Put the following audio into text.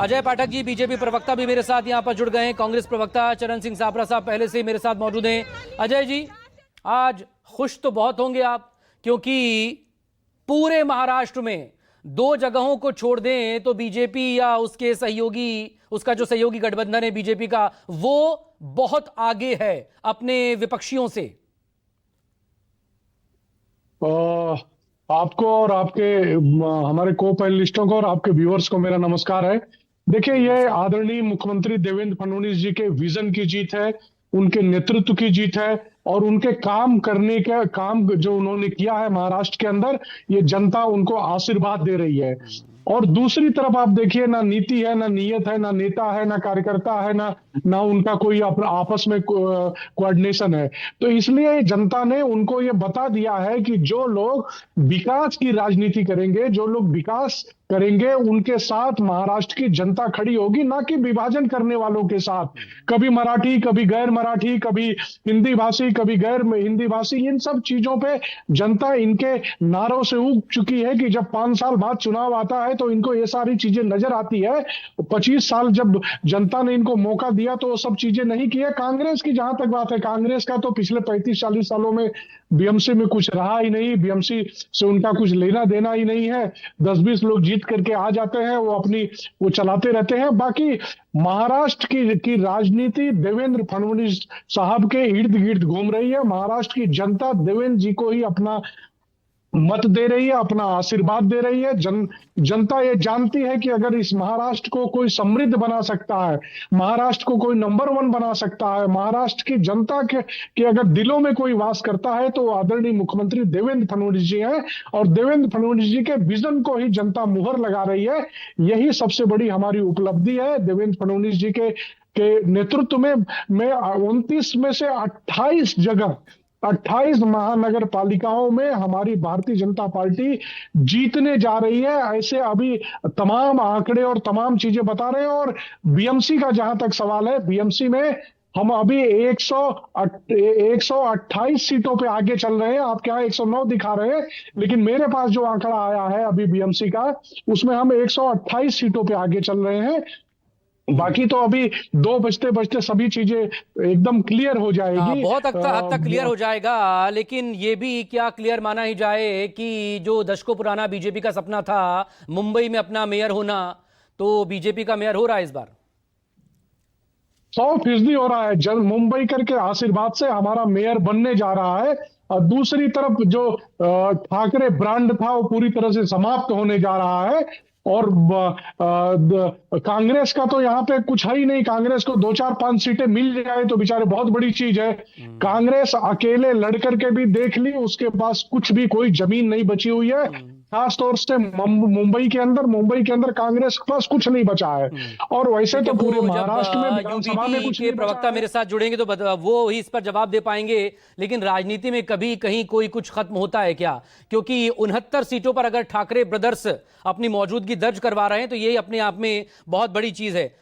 Ajay Pathak ji BJP प्रवक्ता भी मेरे साथ यहां पर जुड़ गए हैं। कांग्रेस प्रवक्ता चरण सिंह साबरा साहब पहले से मेरे साथ मौजूद हैं। अजय जी, आज खुश तो बहुत होंगे आप, क्योंकि पूरे महाराष्ट्र में दो जगहों को छोड़ दें तो बीजेपी या उसके सहयोगी, उसका जो सहयोगी गठबंधन है बीजेपी का, वो बहुत आगे है अपने विपक्षियों से। आपको और आपके हमारे को पैनलिस्टों को और आपके व्यूअर्स को मेरा नमस्कार है। देखिए, ये आदरणीय मुख्यमंत्री देवेंद्र फडणवीस जी के विजन की जीत है, उनके नेतृत्व की जीत है और उनके काम करने का काम जो उन्होंने किया है महाराष्ट्र के अंदर, ये जनता उनको आशीर्वाद दे रही है। और दूसरी तरफ आप देखिए, ना नीति है, ना नीयत है, ना नेता है, ना कार्यकर्ता है, ना उनका कोई आपस में कोऑर्डिनेशन है। तो इसलिए जनता ने उनको ये बता दिया है कि जो लोग विकास की राजनीति करेंगे, जो लोग विकास करेंगे, उनके साथ महाराष्ट्र की जनता खड़ी होगी, ना कि विभाजन करने वालों के साथ। कभी मराठी, कभी गैर मराठी, कभी हिंदी भाषी, कभी गैर हिंदी भाषी, इन सब चीजों पे जनता इनके नारों से उग चुकी है कि जब 5 साल बाद चुनाव आता है तो इनको ये सारी चीजें नजर आती है। 25 साल जब जनता ने इनको मौका दिया तो वो सब चीजें नहीं की है। कांग्रेस की जहां तक बात है, कांग्रेस का तो पिछले 35-40 सालों में बीएमसी में कुछ रहा ही नहीं, बीएमसी से उनका कुछ लेना देना ही नहीं है। 10-20 लोग जीत करके आ जाते हैं, वो चलाते रहते हैं। बाकी महाराष्ट्र की राजनीति देवेंद्र फडणवीस साहब के इर्द गिर्द घूम रही है। महाराष्ट्र की जनता देवेंद्र जी को ही अपना मत दे रही है, अपना आशीर्वाद दे रही है। जनता ये जानती है कि अगर इस महाराष्ट्र को कोई समृद्ध बना सकता है, महाराष्ट्र को कोई नंबर 1 बना सकता है, महाराष्ट्र की जनता के अगर दिलों में कोई वास करता है तो आदरणीय मुख्यमंत्री देवेंद्र फडणवीस जी हैं। और देवेंद्र फडणवीस जी के विजन को ही जनता मुहर लगा रही है। यही सबसे बड़ी हमारी उपलब्धि है। देवेंद्र फडणवीस जी के नेतृत्व में 29 में से 28 महानगर पालिकाओं में हमारी भारतीय जनता पार्टी जीतने जा रही है। ऐसे अभी तमाम आंकड़े और तमाम चीजें बता रहे हैं। और बीएमसी का जहां तक सवाल है, बीएमसी में हम अभी 128 सीटों पे आगे चल रहे हैं। आप क्या 109 दिखा रहे हैं, लेकिन मेरे पास जो आंकड़ा आया है अभी बीएमसी का, उसमें हम 128 सीटों पे आगे चल रहे हैं। बाकी तो अभी 2 बजते बजते सभी चीजें एकदम क्लियर हो जाएगी। बहुत हद तक क्लियर हो जाएगा। लेकिन ये भी क्या क्लियर माना ही जाए कि जो दशकों पुराना बीजेपी का सपना था मुंबई में अपना मेयर होना, तो बीजेपी का मेयर हो रहा है इस बार। 100% हो रहा है। मुंबई करके आशीर्वाद से हमारा मेयर बनने जा रहा है। और दूसरी तरफ जो ठाकरे ब्रांड था वो पूरी तरह से समाप्त होने जा रहा है। और कांग्रेस का तो यहाँ पे कुछ है ही नहीं। कांग्रेस को 2-4-5 सीटें मिल जाए तो बेचारे बहुत बड़ी चीज है। कांग्रेस अकेले लड़कर के भी देख ली, उसके पास कुछ भी कोई जमीन नहीं बची हुई है। खास तौर से मुंबई के अंदर कांग्रेस के पास कुछ नहीं बचा है। और वैसे तो पूरे महाराष्ट्र में विधानसभा में कुछ के प्रवक्ता मेरे साथ जुड़ेंगे तो वो ही इस पर जवाब दे पाएंगे। लेकिन राजनीति में कभी कहीं कोई कुछ खत्म होता है क्या? क्योंकि 69 सीटों पर अगर ठाकरे ब्रदर्स अपनी मौजूदगी दर्ज करवा रहे हैं तो ये अपने आप में बहुत बड़ी चीज है।